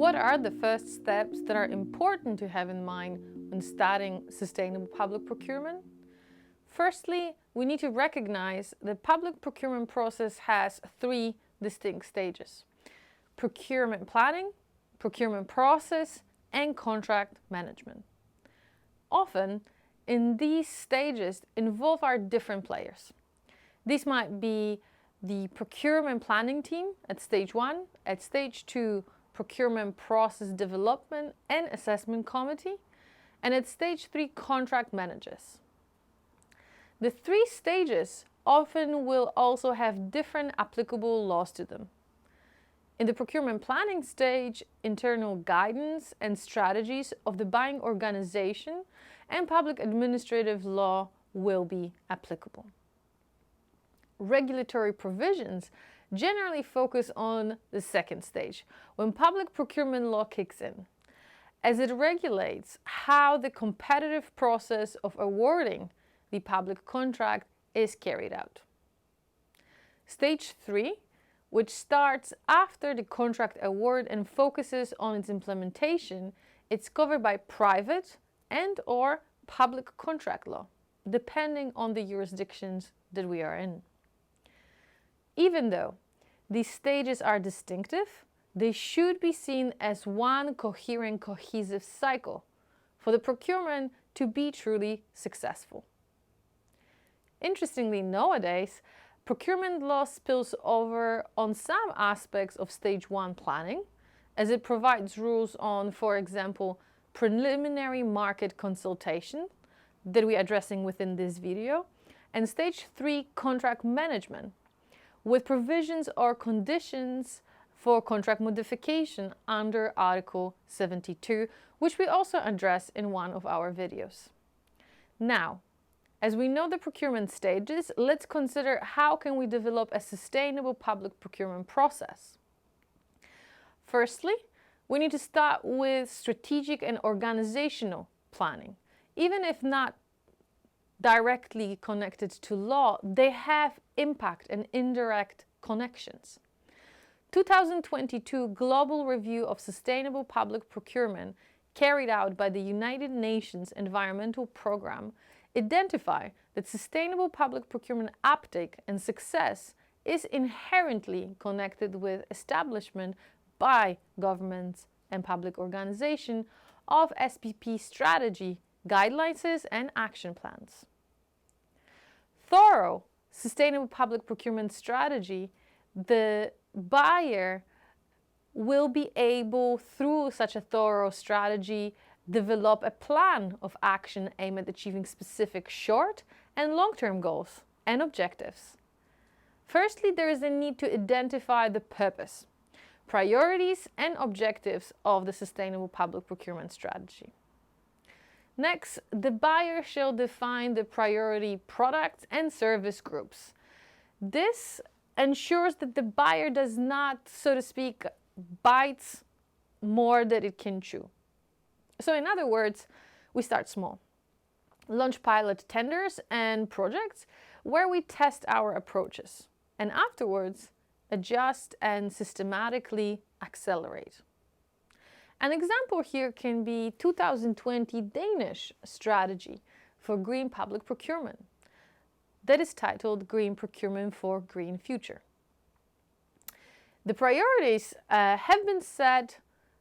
what are the first steps that are important to have in mind when starting sustainable public procurement? Firstly, we need to recognize the public procurement process has three distinct stages: procurement planning, procurement process, and contract management. Often, in these stages involve our different players. These might be the procurement planning team at stage 1, at stage 2, procurement process development and assessment committee, and at stage 3, contract managers. The three stages often will also have different applicable laws to them. In the procurement planning stage, internal guidance and strategies of the buying organization and public administrative law will be applicable. Regulatory provisions generally focus on the second stage, when public procurement law kicks in, as it regulates how the competitive process of awarding the public contract is carried out. Stage 3, which starts after the contract award and focuses on its implementation, it's covered by private and/or public contract law, depending on the jurisdictions that we are in. Even though these stages are distinctive, they should be seen as one coherent, cohesive cycle for the procurement to be truly successful. Interestingly, nowadays, procurement law spills over on some aspects of stage 1 planning, as it provides rules on, for example, preliminary market consultation that we are addressing within this video, and stage 3 contract management, with provisions or conditions for contract modification under Article 72, which we also address in one of our videos. Now, as we know the procurement stages, let's consider how can we develop a sustainable public procurement process. Firstly, we need to start with strategic and organizational planning. Even if not directly connected to law, they have impact and indirect connections. 2022 Global Review of Sustainable Public Procurement, carried out by the United Nations Environmental Programme, identify that sustainable public procurement uptake and success is inherently connected with establishment by governments and public organizations of SPP strategy, guidelines and action plans. Thorough sustainable public procurement strategy, the buyer will be able, through such a thorough strategy, develop a plan of action aimed at achieving specific short and long-term goals and objectives. Firstly, there is a need to identify the purpose, priorities and objectives of the sustainable public procurement strategy. Next, the buyer shall define the priority products and service groups. This ensures that the buyer does not, so to speak, bite more than it can chew. So in other words, we start small. Launch pilot tenders and projects where we test our approaches, and afterwards adjust and systematically accelerate. An example here can be 2020 Danish strategy for green public procurement that is titled Green Procurement for Green Future. The priorities have been set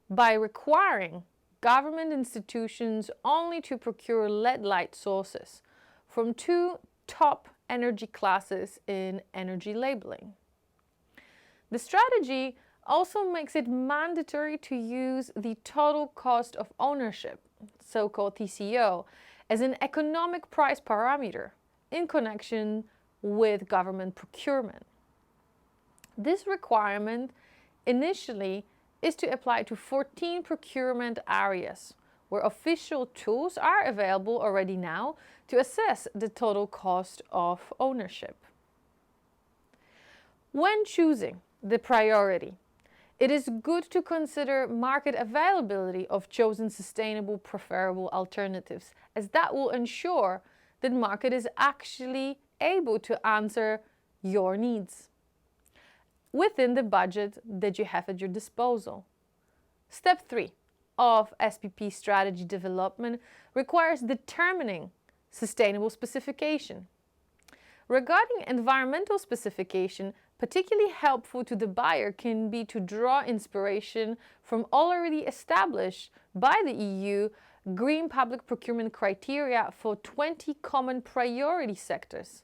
by requiring government institutions only to procure LED light sources from 2 top energy classes in energy labeling. The strategy also makes it mandatory to use the total cost of ownership, so-called TCO, as an economic price parameter in connection with government procurement. This requirement initially is to apply to 14 procurement areas where official tools are available already now to assess the total cost of ownership. When choosing the priority, it is good to consider market availability of chosen sustainable preferable alternatives, as that will ensure that market is actually able to answer your needs within the budget that you have at your disposal. Step 3 of SPP strategy development requires determining sustainable specification. Regarding environmental specification, particularly helpful to the buyer can be to draw inspiration from already established by the EU green public procurement criteria for 20 common priority sectors,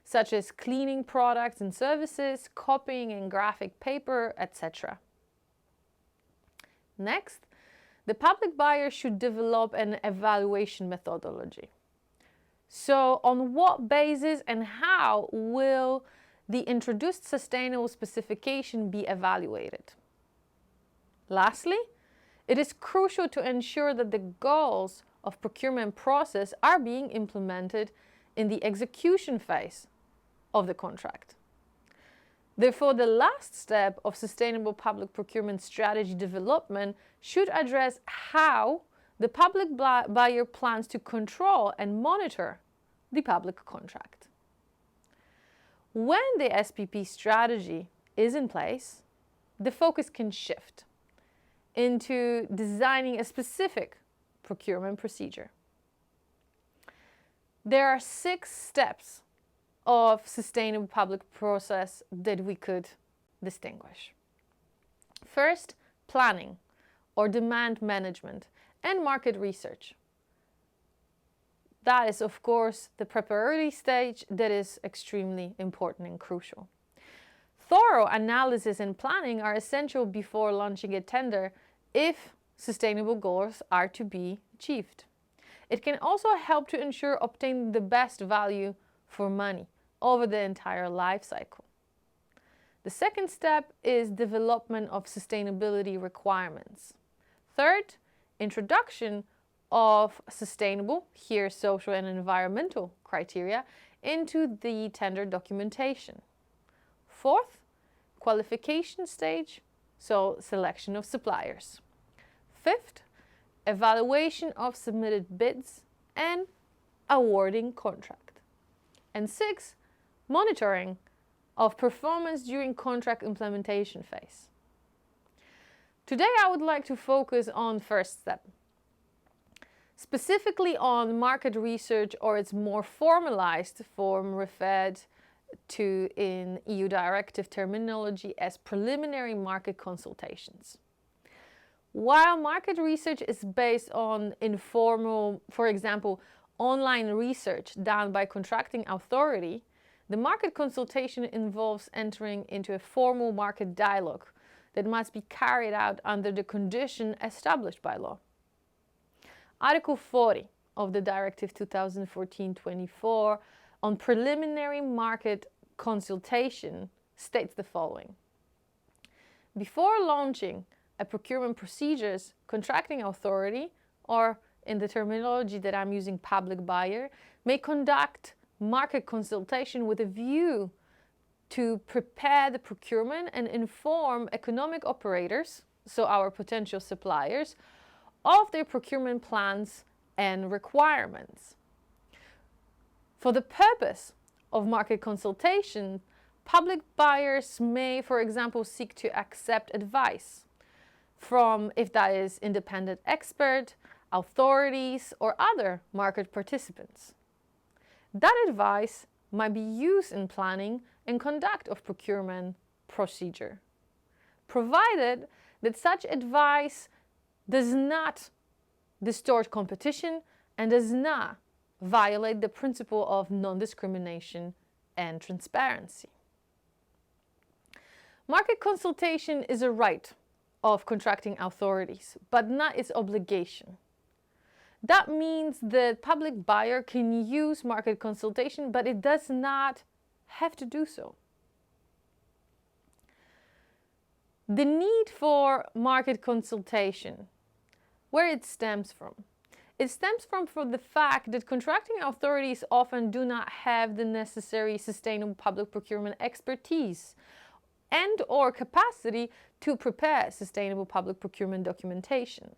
such as cleaning products and services, copying and graphic paper, etc. Next, the public buyer should develop an evaluation methodology. So, on what basis and how will the introduced sustainable specification be evaluated? Lastly, it is crucial to ensure that the goals of procurement process are being implemented in the execution phase of the contract. Therefore, the last step of sustainable public procurement strategy development should address how the public buyer plans to control and monitor the public contract. When the SPP strategy is in place, the focus can shift into designing a specific procurement procedure. There are 6 steps of sustainable public process that we could distinguish. First, planning or demand management and market research. That is, of course, the preparatory stage that is extremely important and crucial. Thorough analysis and planning are essential before launching a tender if sustainable goals are to be achieved. It can also help to ensure obtaining the best value for money over the entire life cycle. The second step is development of sustainability requirements. Third, introduction of sustainable, here social and environmental criteria into the tender documentation. Fourth, qualification stage, so selection of suppliers. Fifth, evaluation of submitted bids and awarding contract. And sixth, monitoring of performance during contract implementation phase. Today I would like to focus on first step, specifically on market research, or its more formalized form referred to in EU directive terminology as preliminary market consultations. While market research is based on informal, for example, online research done by contracting authority, the market consultation involves entering into a formal market dialogue that must be carried out under the condition established by law. Article 40 of the Directive 2014-24 on preliminary market consultation states the following. Before launching a procurement procedures, contracting authority, or in the terminology that I'm using, public buyer, may conduct market consultation with a view to prepare the procurement and inform economic operators, so our potential suppliers, of their procurement plans and requirements. For the purpose of market consultation, public buyers may, for example, seek to accept advice from, if that is, independent expert, authorities, or other market participants. That advice might be used in planning and conduct of procurement procedure, provided that such advice does not distort competition and does not violate the principle of non-discrimination and transparency. Market consultation is a right of contracting authorities, but not its obligation. That means the public buyer can use market consultation, but it does not have to do so. The need for market consultation, where it stems from? It stems from the fact that contracting authorities often do not have the necessary sustainable public procurement expertise and or capacity to prepare sustainable public procurement documentation.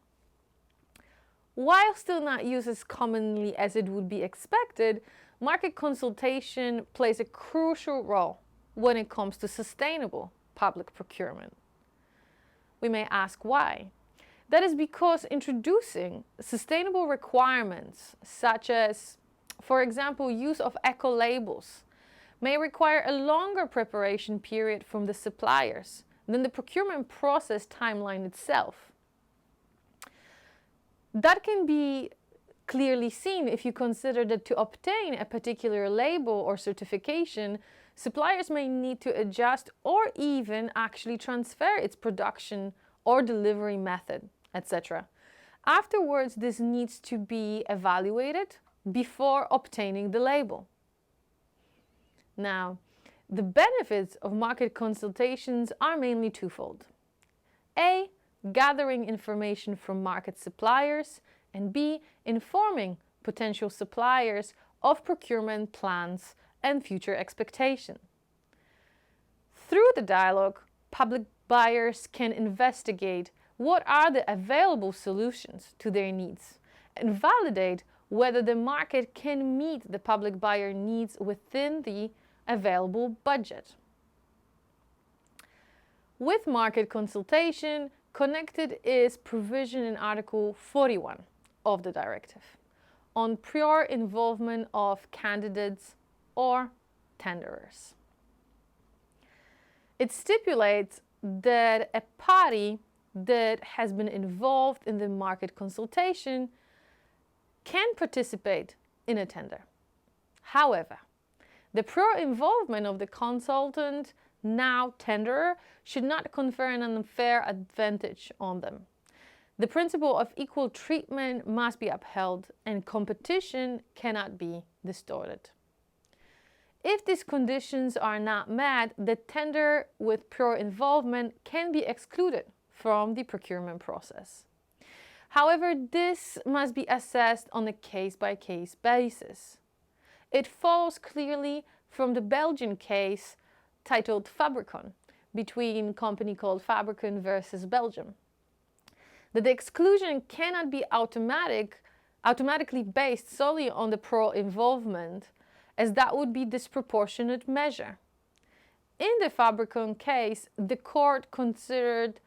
While still not used as commonly as it would be expected, market consultation plays a crucial role when it comes to sustainable public procurement. We may ask why. That is because introducing sustainable requirements, such as, for example, use of eco-labels, may require a longer preparation period from the suppliers than the procurement process timeline itself. That can be clearly seen if you consider that to obtain a particular label or certification, suppliers may need to adjust or even actually transfer its production or delivery method, etc. Afterwards, this needs to be evaluated before obtaining the label. Now, the benefits of market consultations are mainly twofold. A, gathering information from market suppliers, and B, informing potential suppliers of procurement plans and future expectation. Through the dialogue, public buyers can investigate what are the available solutions to their needs and validate whether the market can meet the public buyer needs within the available budget. With market consultation, connected is provision in Article 41 of the directive on prior involvement of candidates or tenderers. It stipulates that a party that has been involved in the market consultation can participate in a tender. However, the prior involvement of the consultant, now tenderer, should not confer an unfair advantage on them. The principle of equal treatment must be upheld and competition cannot be distorted. If these conditions are not met, the tender with prior involvement can be excluded from the procurement process. However, this must be assessed on a case-by-case basis. It follows clearly from the Belgian case titled Fabricon, between a company called Fabricon versus Belgium, that the exclusion cannot be automatically based solely on the prior involvement, as that would be disproportionate measure. In the Fabricon case, the court considered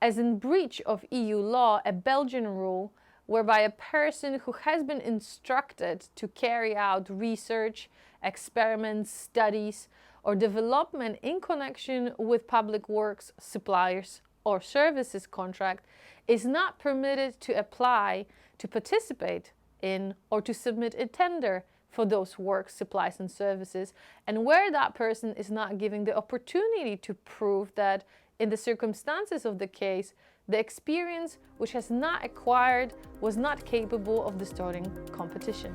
as in breach of EU law a Belgian rule whereby a person who has been instructed to carry out research, experiments, studies, or development in connection with public works, suppliers, or services contract is not permitted to apply to participate in or to submit a tender for those works, supplies, and services, and where that person is not given the opportunity to prove that in the circumstances of the case, the experience which has not acquired was not capable of distorting competition.